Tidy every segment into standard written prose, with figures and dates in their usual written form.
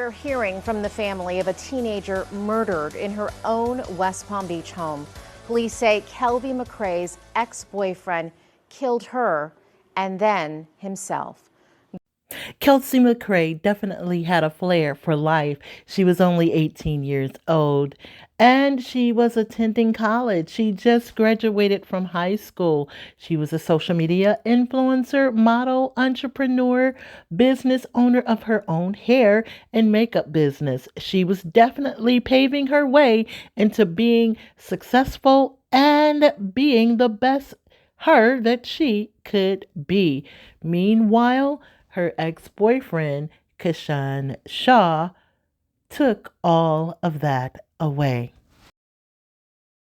We're hearing from the family of a teenager murdered in her own West Palm Beach home. Police say Kelvie McCrae's ex-boyfriend killed her and then himself. Kelsey McCrae definitely had a flair for life. She was only 18 years old and she was attending college. She just graduated from high school. She was a social media influencer, model, entrepreneur, business owner of her own hair and makeup business. She was definitely paving her way into being successful and being the best her that she could be. Meanwhile, her ex-boyfriend, Kishan Shaw, took all of that away.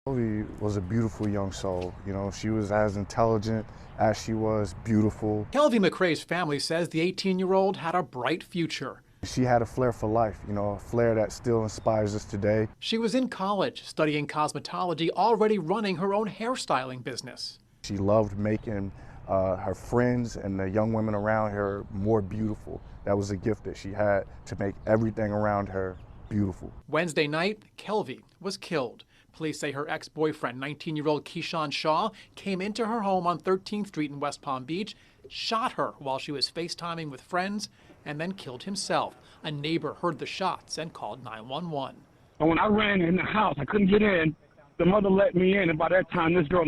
Kelvie was a beautiful young soul. You know, she was as intelligent as she was beautiful. Kelvie McCrae's family says the 18-year-old had a bright future. She had a flair for life, you know, a flair that still inspires us today. She was in college, studying cosmetology, already running her own hairstyling business. She loved making her friends and the young women around her more beautiful. That was a gift that she had, to make everything around her beautiful. Wednesday night, Kelvie was killed. Police say her ex-boyfriend, 19-year-old Kishan Shaw, came into her home on 13th Street in West Palm Beach, shot her while she was FaceTiming with friends, and then killed himself. A neighbor heard the shots and called 911. And when I ran in the house, I couldn't get in. The mother let me in, and by that time, this girl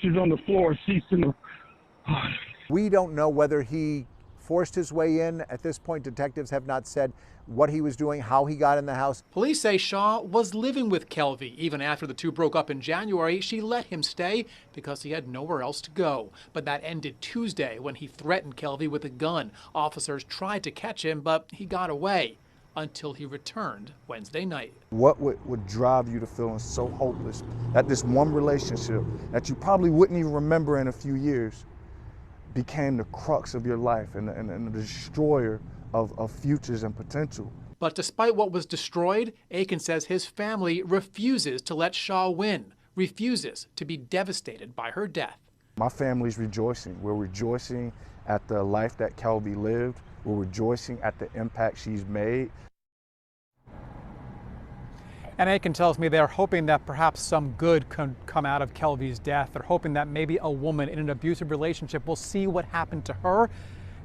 she's on the floor. She's in the... We don't know whether he forced his way in. At this point, detectives have not said what he was doing, how he got in the house. Police say Shaw was living with Kelvie. Even after the two broke up in January, she let him stay because he had nowhere else to go. But that ended Tuesday when he threatened Kelvie with a gun. Officers tried to catch him, but he got away until he returned Wednesday night. What would drive you to feeling so hopeless that this one relationship that you probably wouldn't even remember in a few years became the crux of your life and the destroyer of futures and potential? But despite what was destroyed, Aiken says his family refuses to let Shaw win, refuses to be devastated by her death. My family's rejoicing. We're rejoicing at the life that Kelvie lived. We're rejoicing at the impact she's made. And Aiken tells me they're hoping that perhaps some good can come out of Kelvie's death. They're hoping that maybe a woman in an abusive relationship will see what happened to her,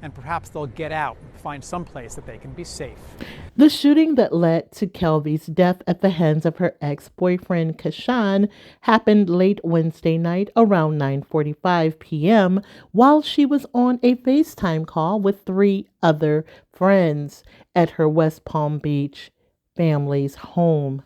and perhaps they'll get out and find some place that they can be safe. The shooting that led to Kelvie's death at the hands of her ex-boyfriend Kishan happened late Wednesday night around 9:45 p.m. while she was on a FaceTime call with 3 other friends at her West Palm Beach family's home.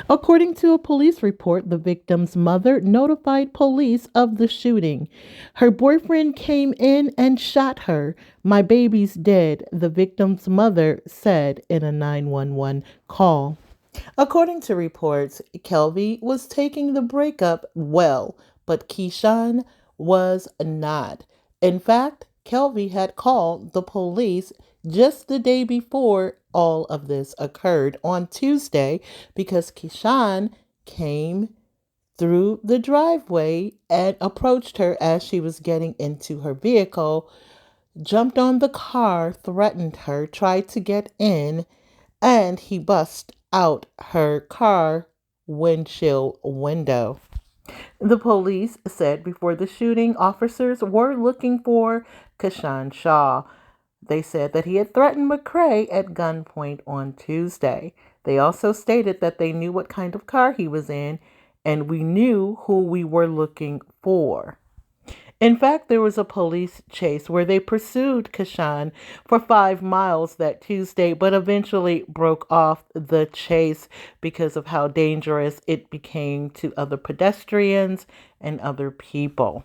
According to a police report, the victim's mother notified police of the shooting. Her boyfriend came in and shot her. "My baby's dead," the victim's mother said in a 911 call. According to reports, Kelvie was taking the breakup well, but Kishan was not. In fact, Kelvie had called the police just the day before all of this occurred on Tuesday because Kishan came through the driveway and approached her as she was getting into her vehicle, jumped on the car, threatened her, tried to get in, and he bust out her car windshield window. The police said before the shooting, officers were looking for Kishan Shaw. They said that he had threatened McCrae at gunpoint on Tuesday. They also stated that they knew what kind of car he was in, and we knew who we were looking for. In fact, there was a police chase where they pursued Kishan for 5 miles that Tuesday, but eventually broke off the chase because of how dangerous it became to other pedestrians and other people,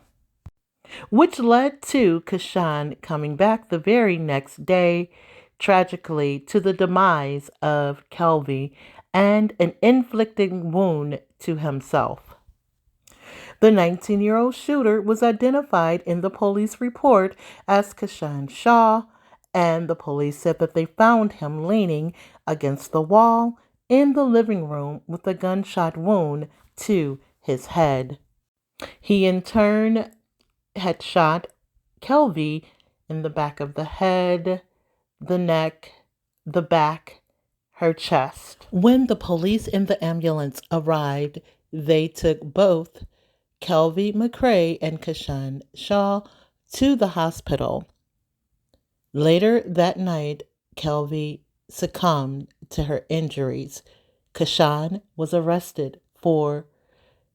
which led to Kishan coming back the very next day, tragically to the demise of Kelvie and an inflicting wound to himself. The 19-year-old shooter was identified in the police report as Kishan Shaw, and the police said that they found him leaning against the wall in the living room with a gunshot wound to his head. He in turn had shot Kelvie in the back of the head, the neck, the back, her chest. When the police and the ambulance arrived, they took both Kelvie McCrae and Kashan Shaw to the hospital. Later that night, Kelvie succumbed to her injuries. Kashan was arrested for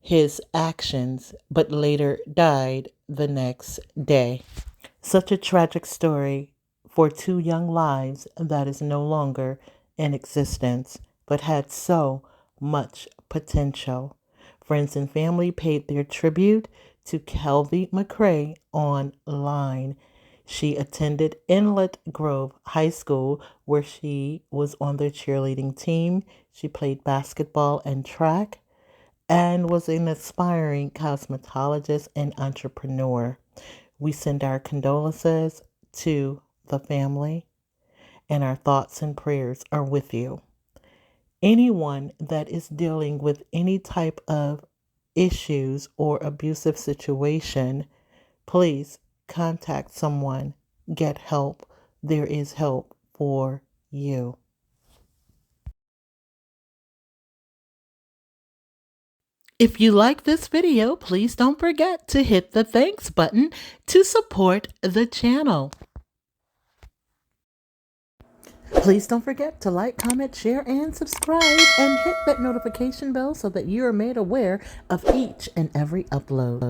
his actions, but later died the next day. Such a tragic story for two young lives that is no longer in existence, but had so much potential. Friends and family paid their tribute to Kelvie McCrae online. She attended Inlet Grove High School, where she was on the cheerleading team. She played basketball and track, and was an aspiring cosmetologist and entrepreneur. We send our condolences to the family, and our thoughts and prayers are with you. Anyone that is dealing with any type of issues or abusive situation, please contact someone, get help. There is help for you. If you like this video, please don't forget to hit the thanks button to support the channel. Please don't forget to like, comment, share, and subscribe, and hit that notification bell so that you are made aware of each and every upload.